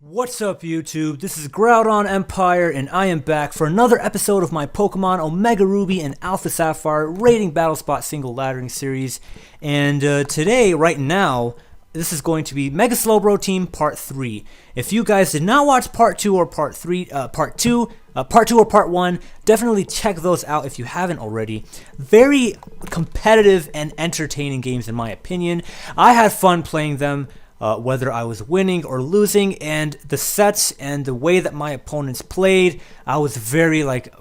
What's up, YouTube? This is GroudonEmpire, and I am back for another episode of my Pokemon Omega Ruby and Alpha Sapphire Rating Battle Spot Single Laddering Series. And today, right now, this is going to be Mega Slowbro Team Part 3. If you guys did not watch Part 2 or Part 3, Part 2 or Part 1, definitely check those out if you haven't already. Very competitive and entertaining games in my opinion. I had fun playing them. Whether I was winning or losing, and the sets and the way that my opponents played, I was I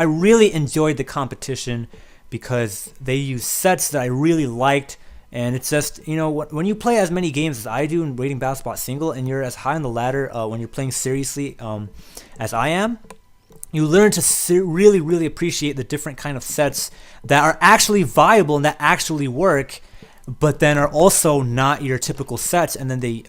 really enjoyed the competition because they used sets that I really liked. And it's just, you know, when you play as many games as I do in Rating Battle Spot Single, and you're as high on the ladder when you're playing seriously as I am, you learn to really appreciate the different kind of sets that are actually viable and that actually work, but then are also not your typical sets, and then they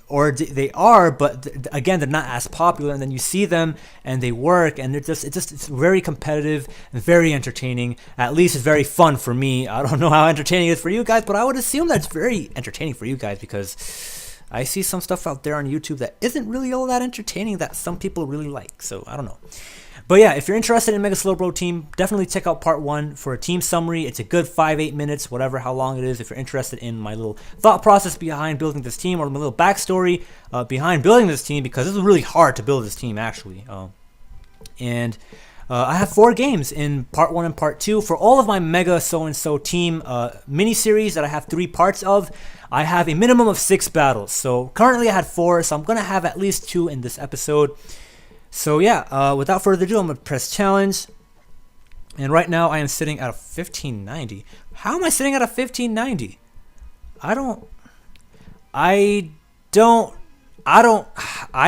are, but again, they're not as popular, and then you see them and they work, and it's very competitive and very entertaining. At least it's very fun for me. I don't know how entertaining it is for you guys, but I would assume that it's very entertaining for you guys, because I see some stuff out there on YouTube that isn't really all that entertaining that some people really like, so I don't know. But yeah, if you're interested in Mega Slowbro Team, definitely check out Part 1 for a team summary. It's a good 5-8 minutes, whatever how long it is. If you're interested in my little thought process behind building this team, or my little backstory behind building this team, because this is really hard to build this team actually. I have 4 games in Part 1 and Part 2 for all of my Mega So-and-So Team mini-series that I have 3 parts of. I have a minimum of 6 battles. So currently I had 4, so I'm going to have at least 2 in this episode. So yeah, without further ado, I'm going to press challenge. And right now I am sitting at a 1590. How am I sitting at a 1590? I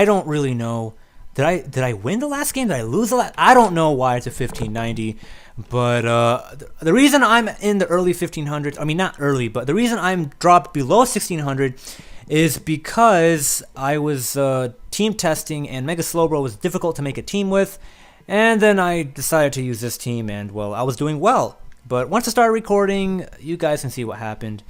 don't really know. Did I win the last game? Did I lose the last? I don't know why it's a 1590. But the reason I'm in the early 1500s, I mean not early, but the reason I'm dropped below 1600 is because I was team testing, and Mega Slowbro was difficult to make a team with, and then I decided to use this team, and well, I was doing well. But once I started recording, you guys can see what happened.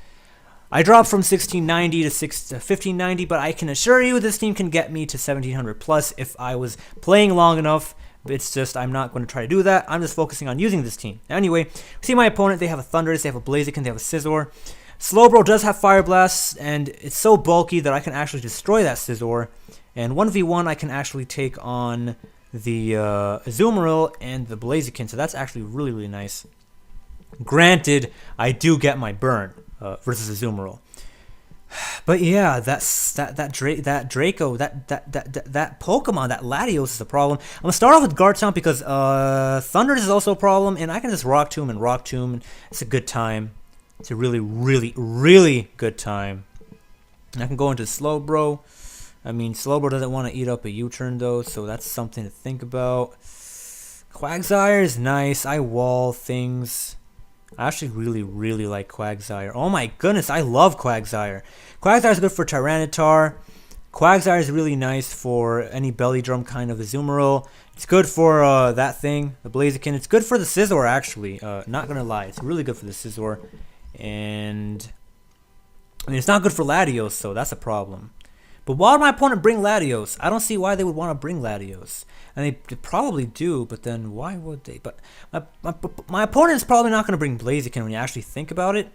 I dropped from 1690 to 1590, but I can assure you this team can get me to 1700 plus if I was playing long enough. It's just I'm not going to try to do that. I'm just focusing on using this team. Anyway, see my opponent, they have a Thundurus, they have a Blaziken, they have a Scizor. Slowbro does have Fire Blast, and it's so bulky that I can actually destroy that Scizor. And 1v1, I can actually take on the Azumarill and the Blaziken, so that's actually really nice. Granted, I do get my burn versus Azumarill. But yeah, that Draco, that Pokemon, that Latios is a problem. I'm gonna start off with Garchomp because Thundurus is also a problem, and I can just Rock Tomb, and it's a good time. It's a really good time. And I can go into Slowbro. I mean, Slowbro doesn't want to eat up a U-turn though, so that's something to think about. Quagsire is nice. I wall things. I actually really like Quagsire. Oh my goodness, I love Quagsire. Quagsire is good for Tyranitar. Quagsire is really nice for any belly drum kind of Azumarill. It's good for that thing, the Blaziken. It's good for the Scizor actually. Not gonna lie, it's really good for the Scizor. And I mean, it's not good for Latios, so that's a problem. But why would my opponent bring Latios? I don't see why they would want to bring Latios. And they probably do, but then why would they? But my opponent is probably not going to bring Blaziken when you actually think about it.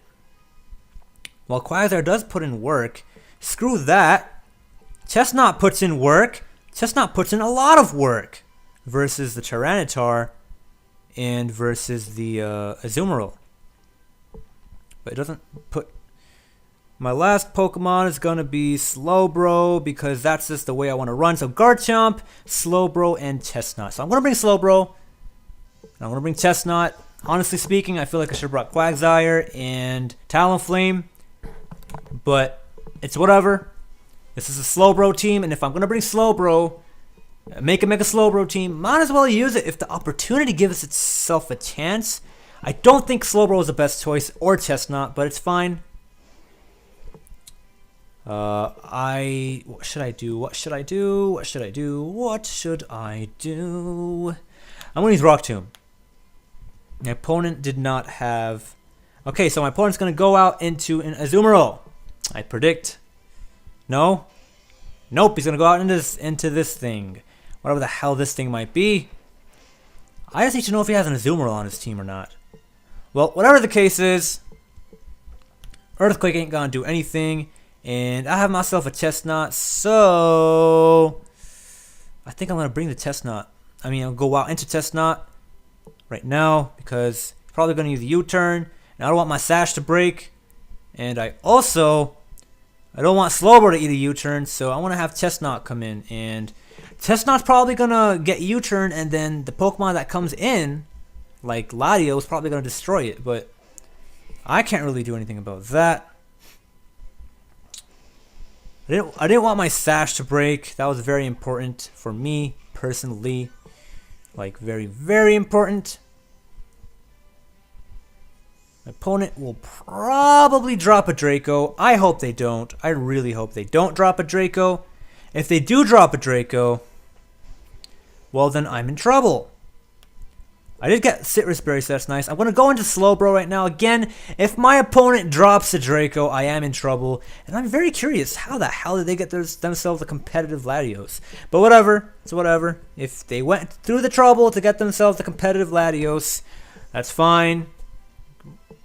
While Quagsire does put in work, screw that. Chestnut puts in work. Chestnut puts in a lot of work versus the Tyranitar and versus the Azumarill. But it doesn't put... My last Pokemon is going to be Slowbro, because that's just the way I want to run. So Garchomp, Slowbro, and Chestnut. So I'm going to bring Slowbro. I'm going to bring Chestnut. Honestly speaking, I feel like I should have brought Quagsire and Talonflame. But it's whatever. This is a Slowbro team, and if I'm going to bring Slowbro, make a Mega Slowbro team, might as well use it if the opportunity gives itself a chance. I don't think Slowbro is the best choice, or Chestnut, but it's fine. What should I do? I'm gonna use Rock Tomb. My opponent did not have... Okay, so my opponent's gonna go out into an Azumarill. I predict. No? Nope, he's gonna go out into this thing. Whatever the hell this thing might be. I just need to know if he has an Azumarill on his team or not. Well, whatever the case is, Earthquake ain't gonna do anything. And I have myself a Chestnut, so I think I'm gonna bring the Chestnut. I mean, I'll go out into Chestnut right now because he's probably gonna use a U-turn. And I don't want my Sash to break. And I don't want Slowbro to eat a U-turn, so I want to have Chestnut come in. And Chestnut's probably gonna get U-turn, and then the Pokemon that comes in, like Latios, is probably gonna destroy it. But I can't really do anything about that. I didn't want my Sash to break. That was very important for me personally. Like, very, very important. My opponent will probably drop a Draco. I hope they don't. I really hope they don't drop a Draco. If they do drop a Draco, well, then I'm in trouble. I did get Citrus Berry, so that's nice. I'm going to go into Slowbro right now. Again, if my opponent drops a Draco, I am in trouble. And I'm very curious, how the hell did they get themselves a competitive Latios? But whatever, it's whatever. If they went through the trouble to get themselves a competitive Latios, that's fine.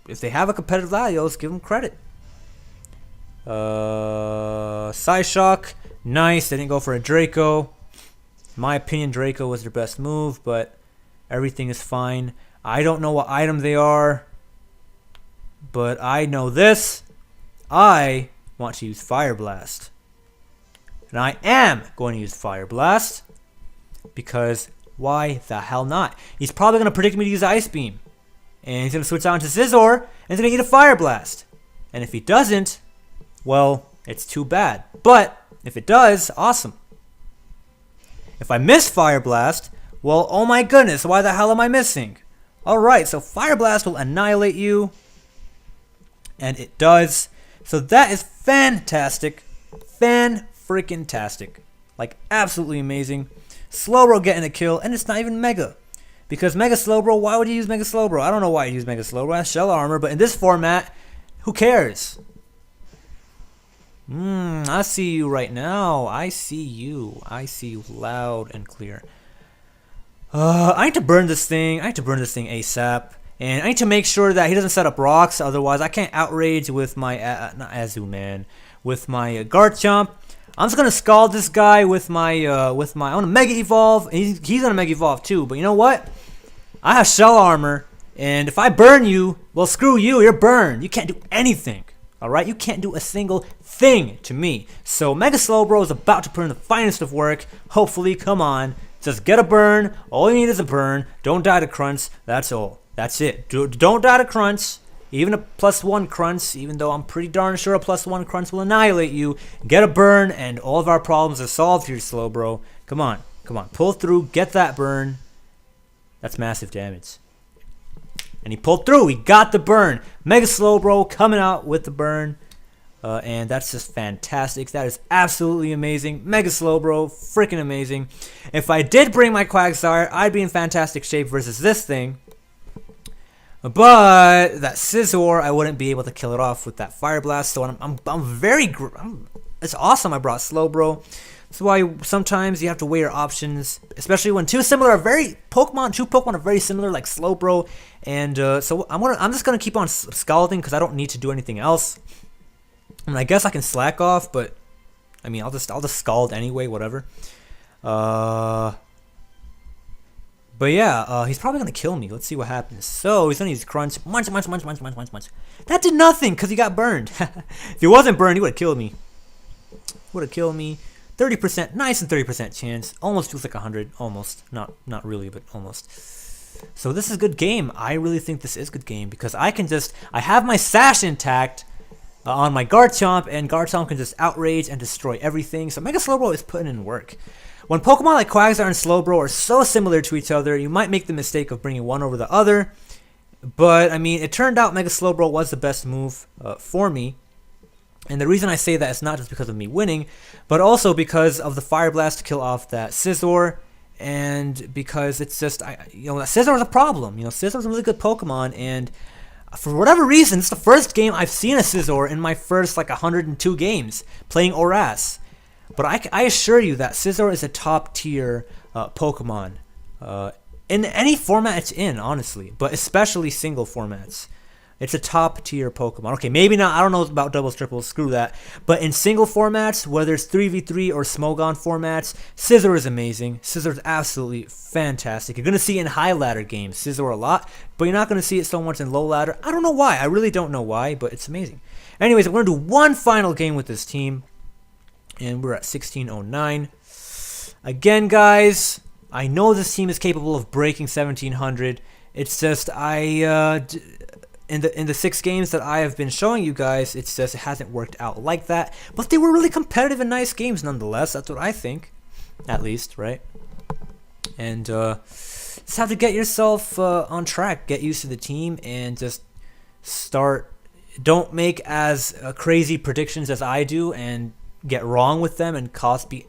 If they have a competitive Latios, give them credit. Psyshock, nice. They didn't go for a Draco. In my opinion, Draco was their best move, but everything is fine. I don't know what item they are, but I know this. I want to use Fire Blast. And I am going to use Fire Blast because why the hell not? He's probably going to predict me to use Ice Beam. And he's going to switch out into Scizor, and he's going to eat a Fire Blast. And if he doesn't, well, it's too bad. But if it does, awesome. If I miss Fire Blast, well, oh my goodness, why the hell am I missing? Alright, so Fire Blast will annihilate you. And it does. So that is fantastic. Fan-freaking-tastic. Like, absolutely amazing. Slowbro getting a kill, and it's not even Mega. Because Mega Slowbro, why would you use Mega Slowbro? I don't know why you use Mega Slowbro. It has Shell Armor, but in this format, who cares? I see you right now. I see you. I see you loud and clear. I need to burn this thing. I need to burn this thing ASAP. And I need to make sure that he doesn't set up rocks. Otherwise, I can't outrage with my... not Azu, man. With my Garchomp. I'm just going to scald this guy with my... I want to Mega Evolve. He's going to Mega Evolve too. But you know what? I have Shell Armor. And if I burn you, well, screw you. You're burned. You can't do anything. Alright? You can't do a single thing to me. So Mega Slowbro is about to put in the finest of work. Hopefully, come on. Just get a burn. All you need is a burn. Don't die to Crunch. That's all. That's it. Don't die to Crunch. Even a +1 Crunch, even though I'm pretty darn sure a +1 Crunch will annihilate you. Get a burn, and all of our problems are solved here, Slowbro. Come on. Come on. Pull through. Get that burn. That's massive damage. And he pulled through. He got the burn. Mega Slowbro coming out with the burn. And that's just fantastic. That is absolutely amazing. Mega Slowbro, freaking amazing. If I did bring my Quagsire, I'd be in fantastic shape versus this thing. But that Scizor, I wouldn't be able to kill it off with that Fire Blast. So it's awesome I brought Slowbro. That's why sometimes you have to weigh your options, especially when two Pokemon are very similar, like Slowbro. And so I'm just gonna keep on scalding because I don't need to do anything else. I mean, I guess I can slack off, but I mean, I'll just scald anyway, whatever. But yeah, he's probably gonna kill me. Let's see what happens. So he's gonna use Crunch. Munch. That did nothing because he got burned. If he wasn't burned, he would have killed me. 30%, nice and 30% chance. Almost feels like 100. Almost, not really, but almost. So this is a good game. I really think this is a good game because I have my Sash intact. On my Garchomp, and Garchomp can just outrage and destroy everything. So Mega Slowbro is putting in work. When Pokemon like Quagsire and Slowbro are so similar to each other, you might make the mistake of bringing one over the other. But, I mean, it turned out Mega Slowbro was the best move for me. And the reason I say that is not just because of me winning, but also because of the Fire Blast to kill off that Scizor. And because it's just, Scizor is a problem. Scizor is a really good Pokemon, and for whatever reason, it's the first game I've seen a Scizor in my first 102 games playing ORAS. But I assure you that Scizor is a top tier Pokemon in any format it's in, honestly, but especially single formats. It's a top tier Pokemon. Okay, maybe not. I don't know about doubles, triples. Screw that. But in single formats, whether it's 3v3 or Smogon formats, Scizor is amazing. Scizor is absolutely fantastic. You're going to see it in high ladder games Scizor a lot, but you're not going to see it so much in low ladder. I don't know why. I really don't know why, but it's amazing. Anyways, we're going to do one final game with this team, and we're at 1609. Again, guys, I know this team is capable of breaking 1700. It's just in the 6 games that I have been showing you guys, it's just it hasn't worked out like that. But they were really competitive and nice games nonetheless. That's what I think, at least, right? And just have to get yourself on track, get used to the team, and just start. Don't make as crazy predictions as I do and get wrong with them and cost you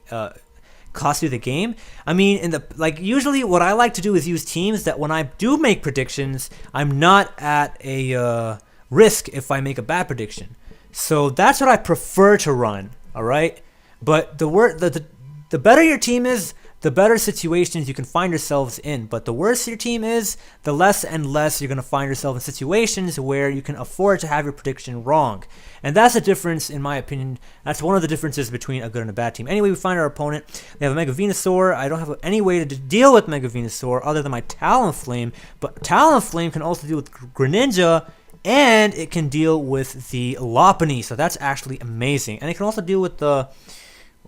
the game. I mean, usually what I like to do is use teams that when I do make predictions, I'm not at a risk if I make a bad prediction. So that's what I prefer to run. All right, but the better your team is, the better situations you can find yourselves in. But the worse your team is, the less and less you're going to find yourself in situations where you can afford to have your prediction wrong. And that's the difference, in my opinion. That's one of the differences between a good and a bad team. Anyway, we find our opponent. They have a Mega Venusaur. I don't have any way to deal with Mega Venusaur other than my Talonflame. But Talonflame can also deal with Greninja, and it can deal with the Lopunny. So that's actually amazing. And it can also deal with the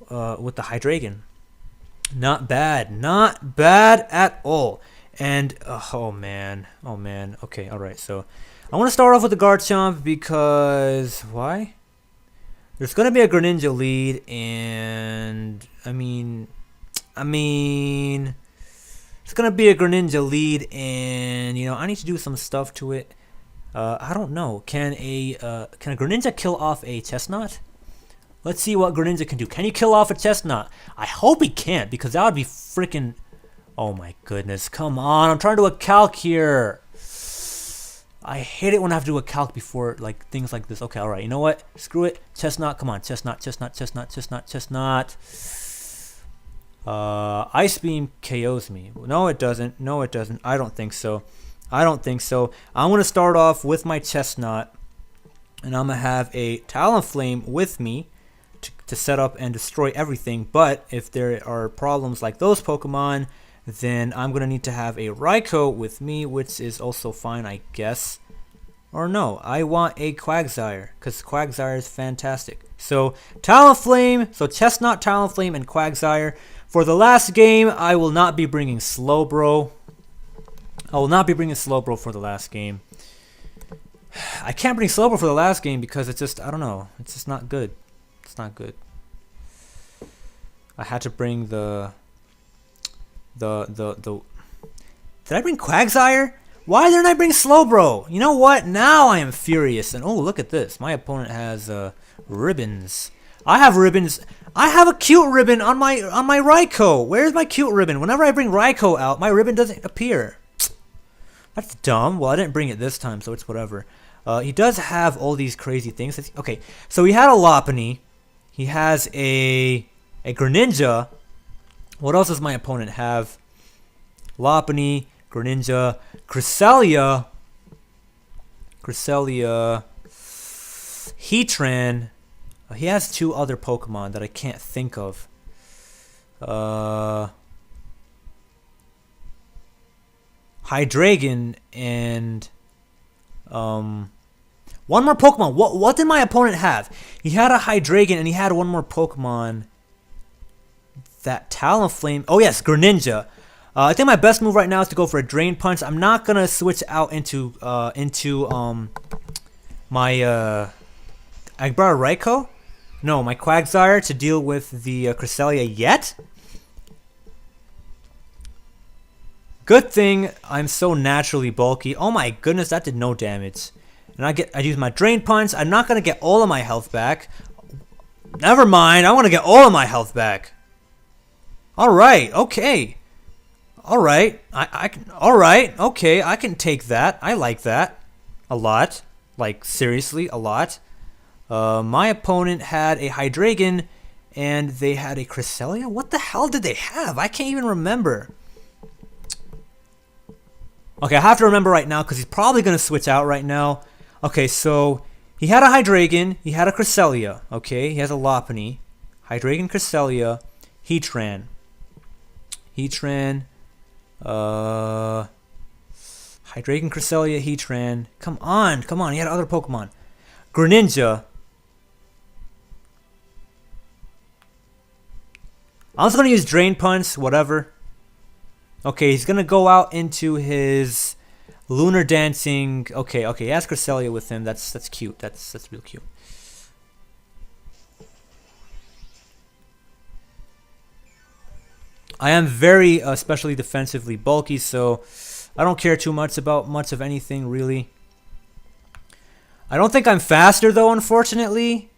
Hydreigon. Not bad at all. And oh man, okay, all right. So I want to start off with the Garchomp because why? There's gonna be a Greninja lead, and I mean, it's gonna be a Greninja lead, and I need to do some stuff to it. I don't know. Can a Greninja kill off a Chestnut? Let's see what Greninja can do. Can he kill off a Chestnut? I hope he can't, because that would be freaking... Oh my goodness. Come on. I'm trying to do a calc here. I hate it when I have to do a calc before things like this. Okay, alright. You know what? Screw it. Chestnut. Come on. Chestnut. Ice Beam KOs me. No, it doesn't. I don't think so. I'm going to start off with my Chestnut, and I'm going to have a Talonflame with me to set up and destroy everything. But if there are problems like those Pokemon, then I'm going to need to have a Raikou with me, which is also fine, I guess. Or no, I want a Quagsire, because Quagsire is fantastic. So Talonflame, so Chestnut, Talonflame, and Quagsire. For the last game, I will not be bringing Slowbro. For the last game. I can't bring Slowbro for the last game because it's just, I don't know, it's just not good. It's not good. I had to bring the Did I bring Quagsire? Why didn't I bring Slowbro? You know what? Now I am furious. And oh, look at this. My opponent has ribbons. I have ribbons. I have a cute ribbon on my Raikou. Where's my cute ribbon? Whenever I bring Raikou out, my ribbon doesn't appear. That's dumb. Well, I didn't bring it this time, so it's whatever. He does have all these crazy things. Okay, so he had a Lopunny. He has a Greninja. What else does my opponent have? Lopunny, Greninja, Cresselia, Heatran. He has 2 other Pokemon that I can't think of. Hydreigon and one more Pokemon. What did my opponent have? He had a Hydreigon and he had one more Pokemon. That Talonflame. Oh yes, Greninja. I think my best move right now is to go for a Drain Punch. I'm not gonna switch out into my I brought a Raikou? No, my Quagsire to deal with the Cresselia yet. Good thing I'm so naturally bulky. Oh my goodness, that did no damage. And I use my Drain Punch. I'm not gonna get all of my health back. Never mind, I want to get all of my health back. All right, okay. All right, all right, okay. I can take that. I like that a lot. Like seriously, a lot. My opponent had a Hydreigon And they had a Cresselia? What the hell did they have? I can't even remember. Okay, I have to remember right now because he's probably going to switch out right now. Okay, so he had a Hydreigon. He had a Cresselia. Okay, he has a Lopunny. Hydreigon, Cresselia, Heatran. Hydreigon, Cresselia, Heatran. Come on, come on. He had other Pokemon. Greninja. I'm just going to use Drain Punch, whatever. Okay, he's going to go out into his Lunar Dancing. Okay, he has Cresselia with him. That's cute. That's real cute. I am very especially defensively bulky, so I don't care too much about much of anything, really. I don't think I'm faster, though, unfortunately.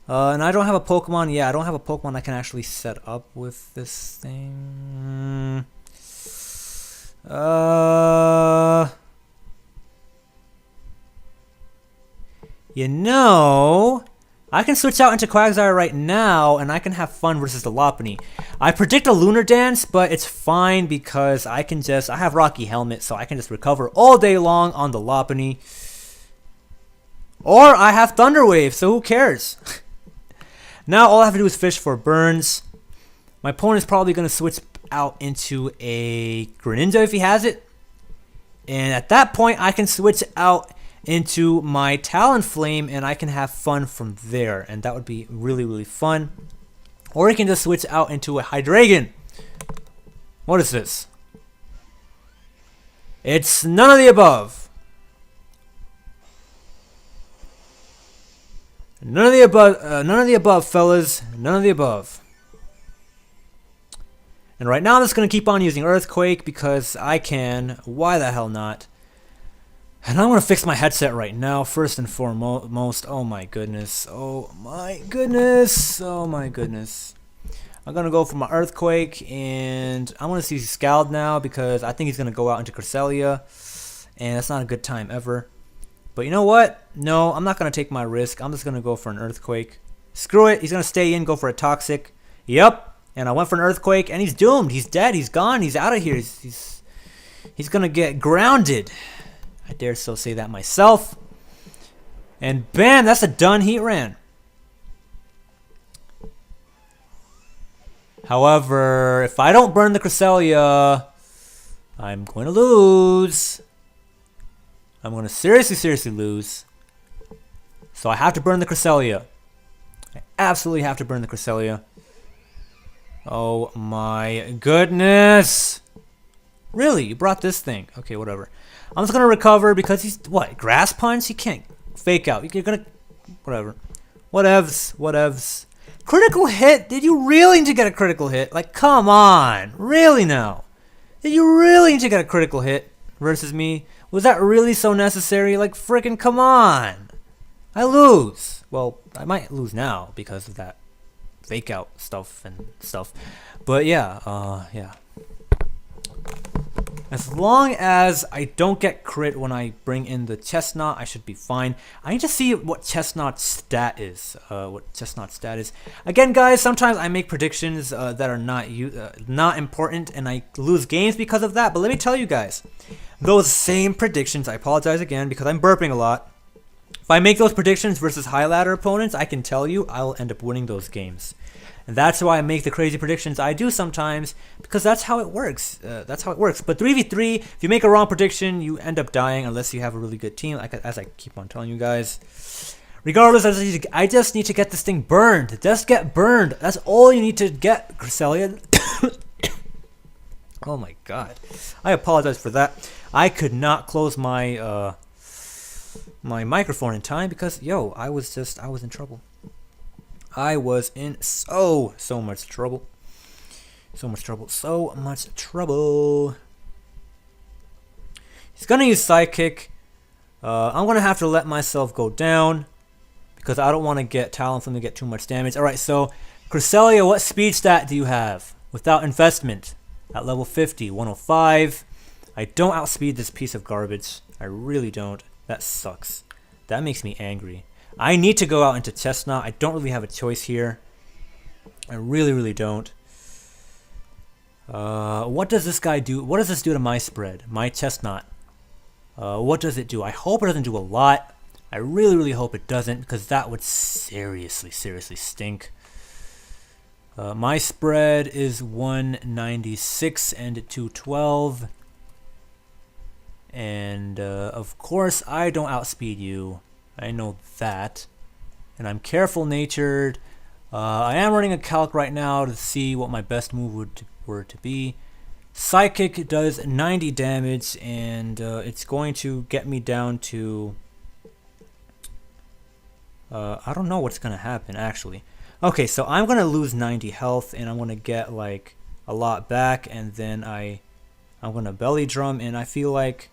And I don't have a Pokemon. Yeah, I don't have a Pokemon I can actually set up with this thing. You know, I can switch out into Quagsire right now, and I can have fun versus the Lopunny. I predict a Lunar Dance, but it's fine because I have Rocky Helmet, so I can just recover all day long on the Lopunny. Or I have Thunder Wave, so who cares? Now all I have to do is fish for burns. My opponent's probably going to switch out into a Greninja if he has it. And at that point, I can switch out into my Talonflame and I can have fun from there. And that would be really, really fun. Or he can just switch out into a Hydreigon. What is this? It's none of the above. None of the above, fellas. None of the above. And right now I'm just going to keep on using Earthquake because I can. Why the hell not? And I'm going to fix my headset right now, first and foremost. Oh my goodness. Oh my goodness. Oh my goodness. I'm going to go for my Earthquake, and I'm going to see Scald now because I think he's going to go out into Cresselia. And that's not a good time ever. But you know what? No, I'm not going to take my risk. I'm just going to go for an Earthquake. Screw it. He's going to stay in, go for a Toxic. Yep. And I went for an Earthquake, and he's doomed. He's dead. He's gone. He's out of here. He's going to get grounded. I dare so say that myself. And bam, that's a done Heatran. However, if I don't burn the Cresselia, I'm going to lose. I'm going to seriously lose. So I have to burn the Cresselia. I absolutely have to burn the Cresselia. Oh my goodness. Really? You brought this thing. Okay, whatever. I'm just going to recover because he's, what, Grass Punch? He can't fake out. You're going to, whatever. Whatevs. Critical hit? Did you really need to get a critical hit? Like, come on. Really now? Did you really need to get a critical hit versus me? Was that really so necessary? Like, frickin' come on. I lose. Well, I might lose now because of that fake out stuff and stuff. But yeah, yeah. As long as I don't get crit when I bring in the Chestnut, I should be fine. I need to see what Chestnut's stat is. Again, guys, sometimes I make predictions that are not important, and I lose games because of that. But let me tell you guys, those same predictions, I apologize again because I'm burping a lot. If I make those predictions versus high ladder opponents, I can tell you I will end up winning those games. And that's why I make the crazy predictions I do sometimes, because that's how it works. But 3v3, if you make a wrong prediction, you end up dying unless you have a really good team, as I keep on telling you guys. Regardless, I just need to get this thing burned. Just get burned. That's all you need to get, Cresselia. Oh my god. I apologize for that. I could not close my my microphone in time because, yo, I was in trouble. I was in so much trouble. So much trouble. He's going to use Psychic. I'm going to have to let myself go down because I don't want to get Talonflame to get too much damage. Alright, so Cresselia, what speed stat do you have without investment? At level 50, 105. I don't outspeed this piece of garbage. I really don't. That sucks. That makes me angry. I need to go out into Chestnut. I don't really have a choice here. I really, really don't. What does this guy do? What does this do to my spread? My chestnut. What does it do? I hope it doesn't do a lot. I really, really hope it doesn't, because that would seriously, seriously stink. My spread is 196 and 212. And, of course, I don't outspeed you. I know that. And I'm careful-natured. I am running a calc right now to see what my best move were to be. Psychic does 90 damage, and it's going to get me down to... I don't know what's going to happen, actually. Okay, so I'm going to lose 90 health, and I'm going to get, like, a lot back, and then I'm going to belly drum, and I feel like...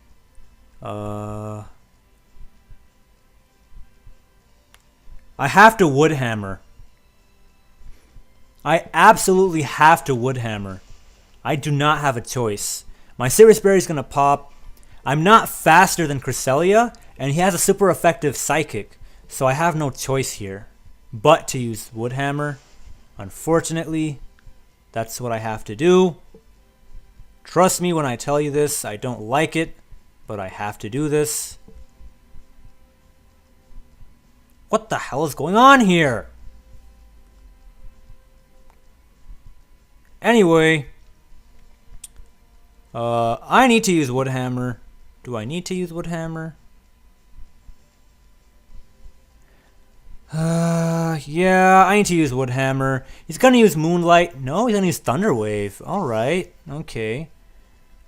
I have to wood hammer. I absolutely have to wood hammer. I do not have a choice. My Sirius Berry is going to pop. I'm not faster than Cresselia, and he has a super effective Psychic, so I have no choice here but to use wood hammer. Unfortunately, that's what I have to do. Trust me when I tell you this. I don't like it, but I have to do this. What the hell is going on here? Anyway, I need to use wood hammer. Do I need to use wood hammer? Yeah, I need to use wood hammer. He's gonna use Moonlight. No, he's gonna use Thunder Wave. All right, okay.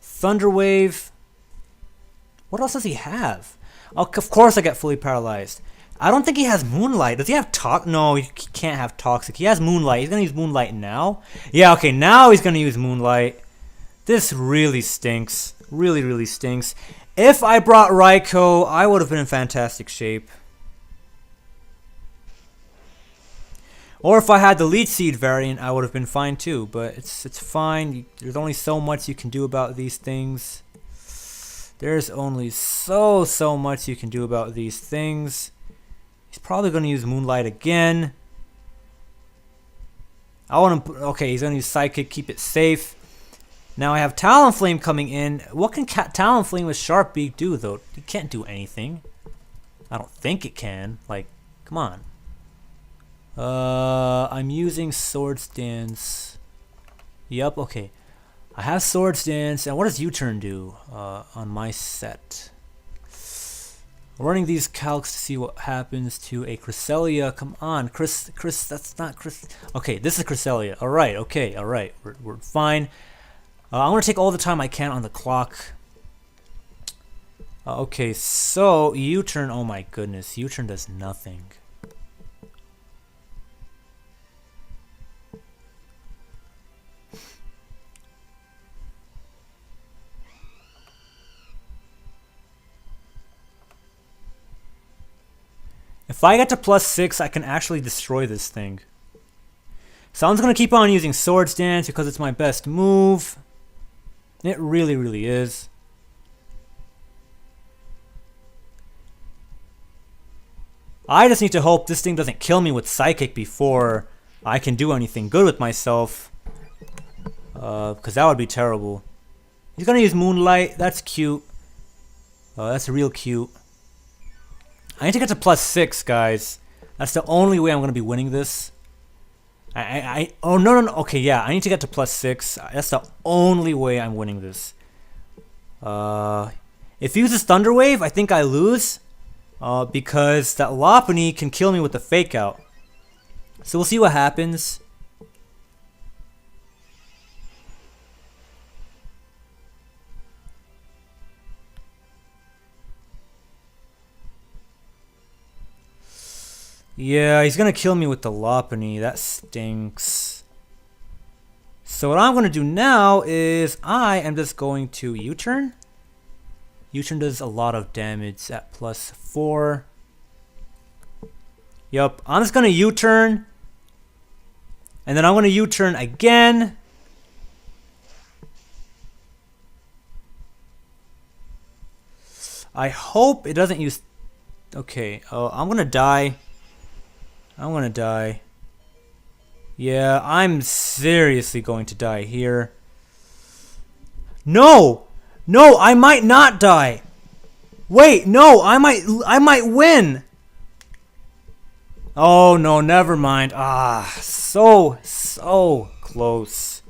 Thunder Wave. What else does he have? Oh, of course I get fully paralyzed. I don't think he has Moonlight. Does he have Toxic? No, he can't have Toxic. He has Moonlight. He's going to use Moonlight now. Yeah, okay, now he's going to use Moonlight. This really stinks. Really, really stinks. If I brought Raikou, I would have been in fantastic shape. Or if I had the Leech Seed variant, I would have been fine too. But it's fine. There's only so much you can do about these things. There's only so much you can do about these things. He's probably going to use Moonlight again. I want to... Okay, he's going to use Psychic, keep it safe. Now I have Talonflame coming in. What can Talonflame with Sharp Beak do, though? It can't do anything. I don't think it can. Like, come on. I'm using Swords Dance. Yep, okay. I have Swords Dance. And what does U-Turn do on my set? Running these calcs to see what happens to a Cresselia. Come on, Chris, that's not Chris. Okay, this is Cresselia. All right, okay, all right, we're fine. I'm gonna take all the time I can on the clock. Okay, so U-turn. Oh my goodness, U-turn does nothing. If I get to +6, I can actually destroy this thing. So I'm just going to keep on using Swords Dance because it's my best move. It really, really is. I just need to hope this thing doesn't kill me with Psychic before I can do anything good with myself. Because that would be terrible. He's going to use Moonlight. That's cute. That's real cute. I need to get to +6, guys. That's the only way I'm going to be winning this. Oh, no. Okay, yeah. I need to get to +6. That's the only way I'm winning this. If he uses Thunder Wave, I think I lose. Because that Lopunny can kill me with the Fake Out. So we'll see what happens. Yeah, he's going to kill me with the Lopunny. That stinks. So what I'm going to do now is I am just going to U-turn. U-turn does a lot of damage at +4. Yup, I'm just going to U-turn. And then I'm going to U-turn again. I hope it doesn't use... Okay, I'm going to die. I'm gonna die. Yeah, I'm seriously going to die here. No! No, I might not die. Wait, no, I might win. Oh no, never mind. Ah, so close.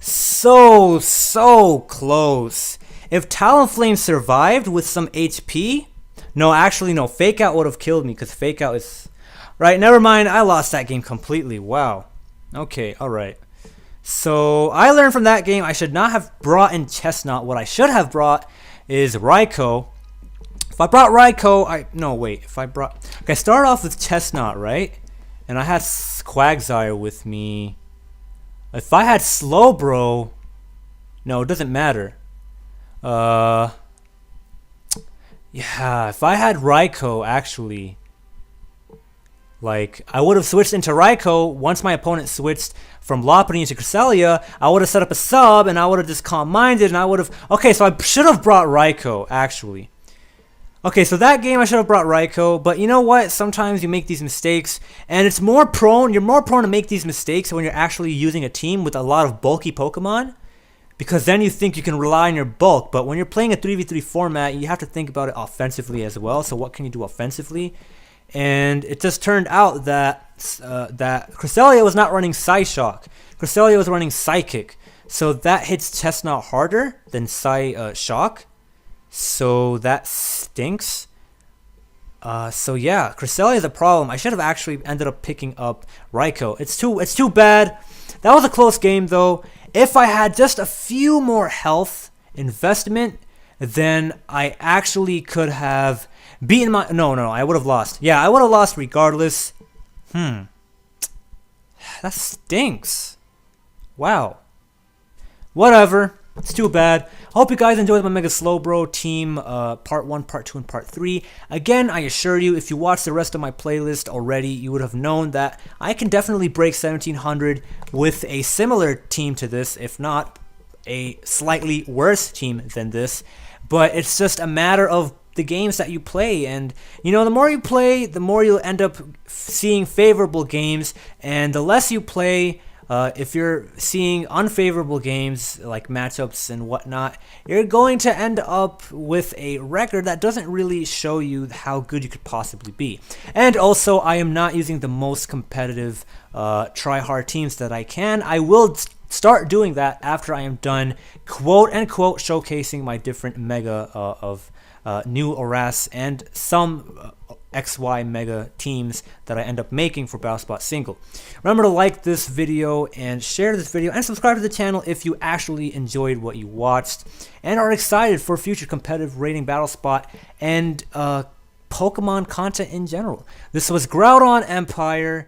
So close. If Talonflame survived with some HP, no, actually no, Fake Out would have killed me because Fake Out is right. Never mind, I lost that game completely. Wow. Okay, all right. So I learned from that game I should not have brought in Chestnut. What I should have brought is Raikou. If I brought Raikou, I started off with Chestnut, right? And I had Quagsire with me. If I had Slowbro, no, it doesn't matter. Yeah, if I had Raikou, actually, like, I would have switched into Raikou once my opponent switched from Lopunny into Cresselia. I would have set up a sub, and I would have just calm-minded, and I would have... Okay, so I should have brought Raikou, actually. Okay, so that game I should have brought Raikou, but you know what? Sometimes you make these mistakes, and you're more prone to make these mistakes when you're actually using a team with a lot of bulky Pokemon, because then you think you can rely on your bulk, but when you're playing a 3v3 format, you have to think about it offensively as well. So what can you do offensively? And it just turned out that Cresselia was not running Psyshock. Cresselia was running Psychic. So that hits Chestnut harder than Psyshock. So that stinks. So yeah, Cresselia is a problem. I should have actually ended up picking up Raikou. It's too bad. That was a close game though. If I had just a few more health investment, then I actually could have beaten my... No, I would have lost. Yeah, I would have lost regardless. That stinks. Wow. Whatever. It's too bad. I hope you guys enjoyed my Mega Slowbro team part 1, part 2, and part 3. Again, I assure you, if you watched the rest of my playlist already, you would have known that I can definitely break 1700 with a similar team to this, if not a slightly worse team than this. But it's just a matter of the games that you play, and you know, the more you play, the more you'll end up seeing favorable games, and the less you play, if you're seeing unfavorable games like matchups and whatnot, you're going to end up with a record that doesn't really show you how good you could possibly be. And also, I am not using the most competitive try-hard teams that I can. I will start doing that after I am done quote-unquote showcasing my different mega of new ORAS and some XY mega teams that I end up making for Battlespot Single. Remember to like this video and share this video and subscribe to the channel if you actually enjoyed what you watched and are excited for future competitive rating Battlespot and Pokemon content in general. This was GroudonEmpire.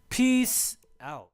Peace out.